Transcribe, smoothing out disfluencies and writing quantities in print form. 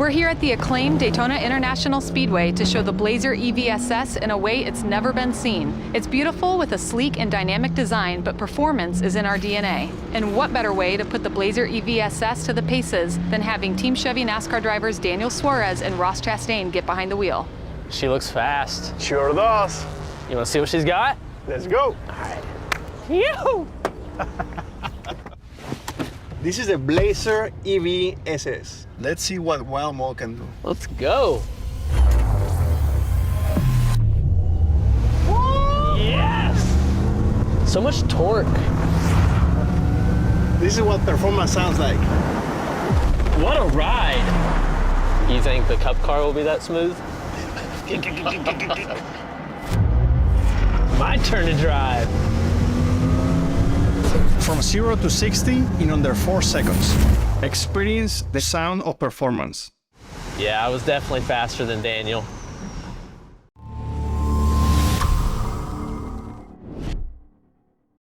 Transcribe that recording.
We're here at the acclaimed Daytona International Speedway to show the Blazer EV SS in a way it's never been seen. It's beautiful with a sleek and dynamic design, but performance is in our DNA. And what better way to put the Blazer EV SS to the paces than having Team Chevy NASCAR drivers Daniel Suarez and Ross Chastain get behind the wheel. She looks fast. Sure does. You want to see what she's got? Let's go. All right. Yoo! This is a Blazer EV SS. Let's see what wild mode can do. Let's go. Yes! So much torque. This is what performance sounds like. What a ride. You think the Cup car will be that smooth? My turn to drive. From 0 to 60 in under 4 seconds. Experience the sound of performance. Yeah, I was definitely faster than Daniel.